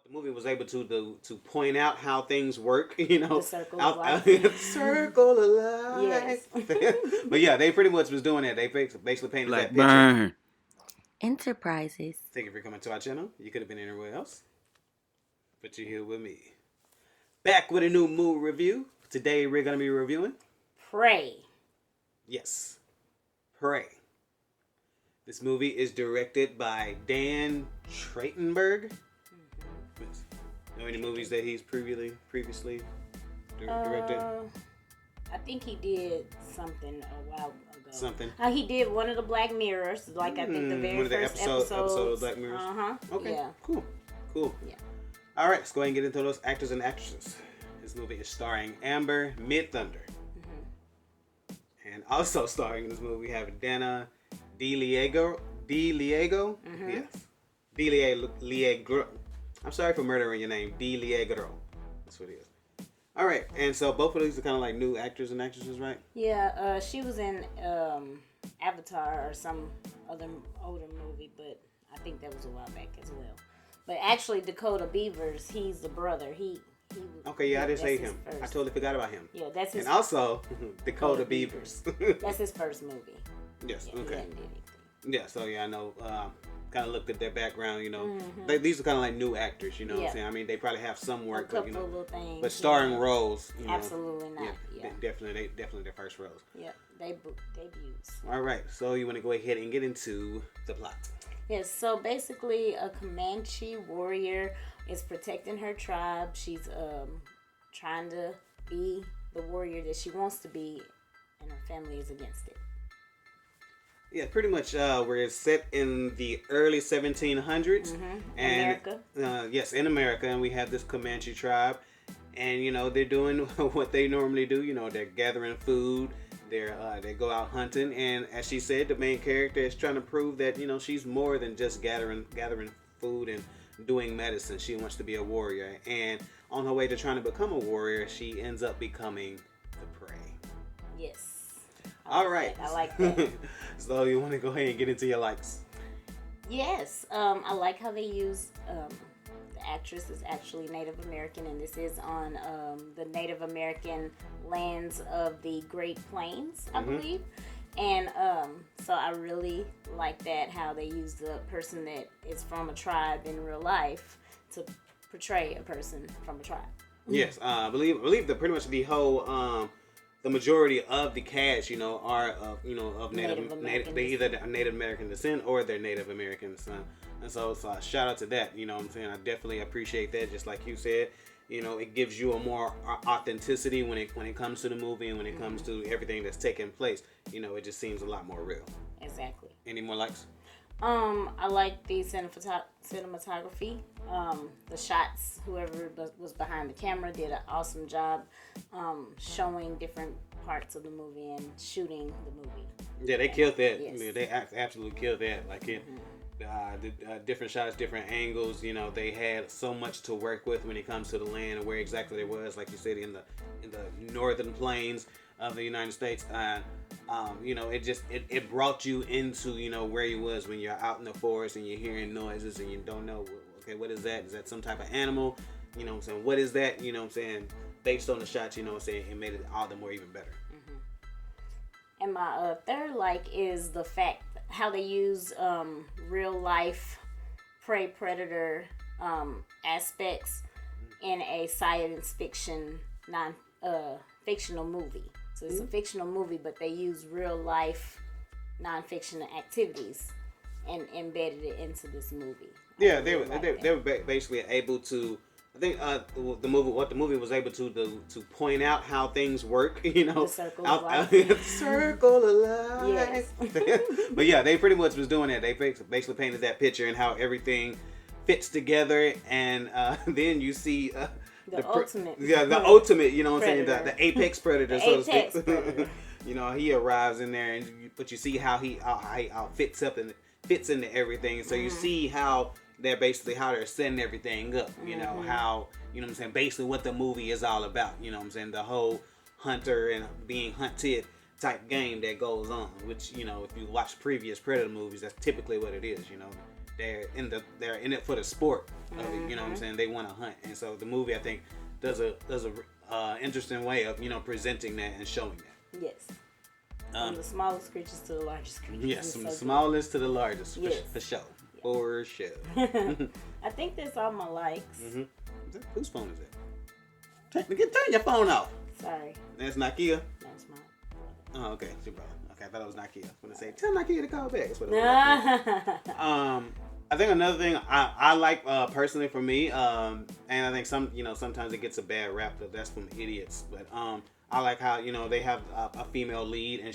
the movie was able to point out how things work, you know, The circle of life. circle of life. Yes. But yeah, they pretty much was doing that. They basically painted that picture. Burn. Enterprises. Thank you for coming to our channel. You could have been anywhere else, but you're here with me. Back with a new movie review. Today we're gonna be reviewing Prey. Yes, Prey. This movie is directed by Dane Trachtenberg. Know any movies that he's previously directed? I think he did something a while ago. Something. He did one of the Black Mirrors, like I think the very one of the first episodes episodes. of Black Mirrors. Okay. Yeah. Cool. Yeah. All right, let's go ahead and get into those actors and actresses. This movie is starring Amber Midthunder, and also starring in this movie we have Dana DiLiegro. Yes. DiLiegro. I'm sorry for murdering your name. DiLiegro. That's what it is. All right, and so both of these are kind of like new actors and actresses, right? Yeah, she was in Avatar or some other older movie, but I think that was a while back as well. But actually, Dakota Beavers, he's the brother. He Okay, yeah, I didn't say that's him. his I first. totally forgot about him. Yeah, that's his. And also, Dakota Beavers. That's his first movie. Yes, Yeah, okay. He hadn't did anything. Yeah, so yeah, I know. Kind of looked at their background, you know. These are kind of like new actors, you know what I'm saying? I mean, they probably have some A work, couple but you know, little things. but starring roles, you know. Absolutely not. Yeah. Definitely their first roles. Yeah, debuts. All right, so you want to go ahead and get into the plot? Yes, so basically a Comanche warrior is protecting her tribe. She's trying to be the warrior that she wants to be, and her family is against it. Yeah, pretty much. We're set in the early 1700s, and America. Yes, in America, and we have this Comanche tribe, and you know they're doing what they normally do. You know, they're gathering food. They go out hunting, and as she said, the main character is trying to prove that you know she's more than just gathering food and doing medicine. She wants to be a warrior, and on her way to trying to become a warrior, she ends up becoming the prey. Yes. All right. I like that. So you want to go ahead and get into your likes? Yes. I like how they use the actress is actually Native American, and this is on the Native American lands of the Great Plains, I believe. And so I really like that, how they use the person that is from a tribe in real life to portray a person from a tribe. Yes, I believe that pretty much the whole the majority of the cast, you know, are of Native American. They either are Native American descent or they're Native American descent. And so shout out to that. You know what I'm saying? I definitely appreciate that. Just like you said, you know, it gives you a more authenticity when it comes to the movie and when it comes to everything that's taking place. You know, it just seems a lot more real. Exactly. Any more likes? I like the cinematography. The shots, whoever was behind the camera did an awesome job showing different parts of the movie and shooting the movie. Yeah, they killed that. Yes. Yeah, they absolutely killed that. Like it, the different shots, different angles. You know, they had so much to work with when it comes to the land and where exactly it was. Like you said, in the northern plains of the United States. You know, it brought you into, you know, where you was when you're out in the forest and you're hearing noises and you don't know, okay, what is that? Is that some type of animal? You know what I'm saying? What is that? You know what I'm saying? Based on the shots, you know what I'm saying? It made it all the more even better. And my third like is the fact how they use real life prey predator aspects in a science fiction fictional movie. So it's a fictional movie, but they use real life non-fiction activities and embedded it into this movie. Yeah, they were basically able to. I think the movie was able to point out how things work. You know, The circle of life. circle of life. Yes. But yeah, they pretty much was doing that. They basically painted that picture and how everything fits together, and then you see. The ultimate. Yeah, the ultimate, you know what I'm saying? Predator. The apex predator, The so to apex speak. predator. You know, he arrives in there, but you see how he fits up and fits into everything. So you see how they're setting everything up. You know, how, you know what I'm saying? Basically what the movie is all about. You know what I'm saying? The whole hunter and being hunted type game that goes on, which, you know, if you watch previous Predator movies, that's typically what it is, you know. they're in it for the sport of it, you know what I'm saying? They want to hunt, and so the movie I think does a interesting way of presenting that and showing that. Yes. From the smallest creatures to the largest creatures. Yes, from the smallest to the largest, for sure. Yeah. For sure. I think that's all my likes. Whose phone is that? Turn your phone off. Sorry. That's Nakia? No, it's mine. Oh, okay. It's your brother. Okay, I thought it was Nakia. I'm going to say, tell Nakia to call back. That's what it was. I think another thing I like personally for me, and I think sometimes it gets a bad rap, but that's from idiots. But I like how they have a female lead, and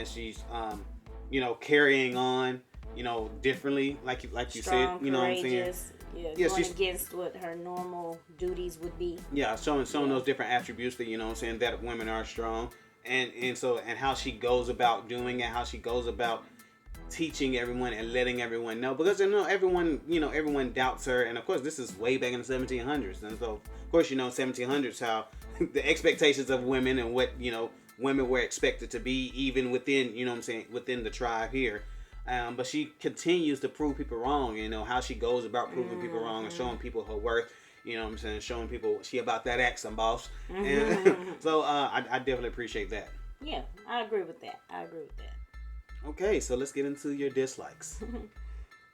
she's carrying on differently, like you strong, said, you know what I'm saying? Yeah, going against what her normal duties would be. Yeah, showing those different attributes that that women are strong, and how she goes about doing it, how she goes about teaching everyone and letting everyone know, because everyone doubts her, and of course this is way back in the 1700s, and so of course 1700s how the expectations of women and what women were expected to be, even within within the tribe here. But she continues to prove people wrong, how she goes about proving people wrong and showing people her worth, showing people she about that action, boss. And so I definitely appreciate that. Yeah, I agree with that. Okay, so let's get into your dislikes.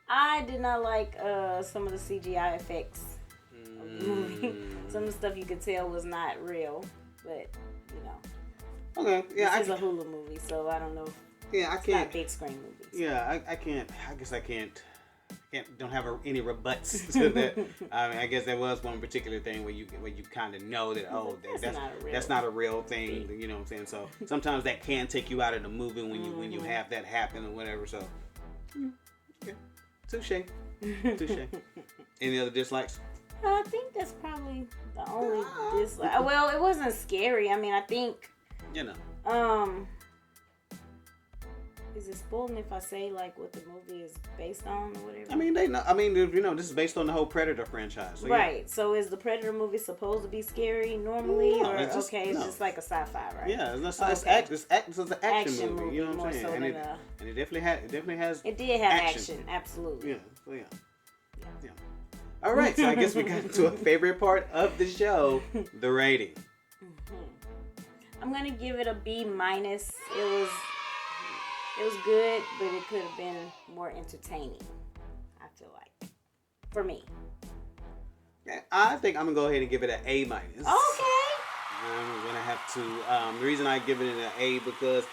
I did not like some of the CGI effects of the movie. Some of the stuff you could tell was not real, but Okay, yeah, this is a Hulu movie, so I don't know. Yeah, I it's can't. Not big screen movies. Yeah, I can't. I guess I can't. Don't have any rebuts to that. I mean, I guess there was one particular thing where you kind of know that that's not a real thing. You know what I'm saying? So sometimes that can take you out of the movie when you have that happen or whatever. So, yeah, touche. Any other dislikes? I think that's probably the only dislike. Well, it wasn't scary. I mean, I think. Is it spoiling if I say like what the movie is based on or whatever? I mean, they know. I mean, this is based on the whole Predator franchise. So right. Yeah. So is the Predator movie supposed to be scary normally, no, or it's just like a sci-fi, right? Yeah, it's an action movie. You know what I'm saying? And it definitely has. It did have action. Absolutely. Yeah. So yeah. All right. So I guess we got into a favorite part of the show, the rating. I'm gonna give it a B-. It was good, but it could have been more entertaining, I feel like. For me. Yeah, I think I'm going to go ahead and give it an A-. Okay. I'm going to have to. The reason I give it an A because,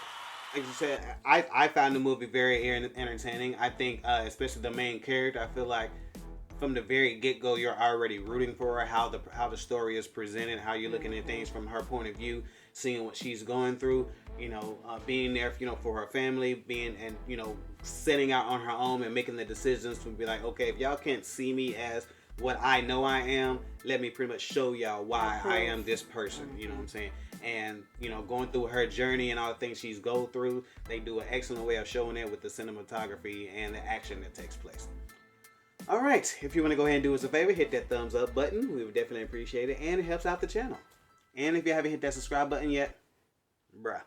like you said, I found the movie very entertaining. I think, especially the main character, I feel like from the very get-go, you're already rooting for her, how the story is presented, how you're looking at things from her point of view, seeing what she's going through. Being there, for her family, setting out on her own and making the decisions to be like, okay, if y'all can't see me as what I know I am, let me pretty much show y'all why I am this person. You know what I'm saying? And going through her journey and all the things she's go through, they do an excellent way of showing it with the cinematography and the action that takes place. All right, if you want to go ahead and do us a favor, hit that thumbs up button. We would definitely appreciate it, and it helps out the channel. And if you haven't hit that subscribe button yet, bruh,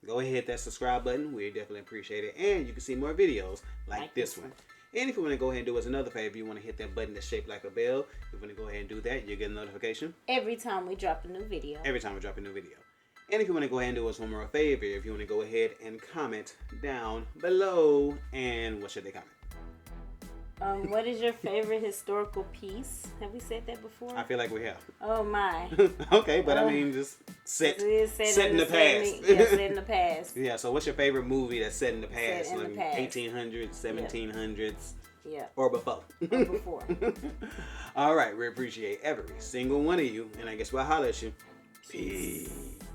go ahead and hit that subscribe button. We definitely appreciate it. And you can see more videos like this one. And if you want to go ahead and do us another favor, you want to hit that button that's shaped like a bell. If you want to go ahead and do that, you'll get a notification. Every time we drop a new video. And if you want to go ahead and do us one more favor, if you want to go ahead and comment down below. And what should they comment? What is your favorite historical piece? Have we said that before? I feel like we have. Oh my. Okay, but I mean, just set in the past. Set in the past. Yeah, so what's your favorite movie that's set in the past? Set in the past. 1800s, 1700s. Yeah. Or before. All right, we appreciate every single one of you. And I guess we'll holler at you. Peace.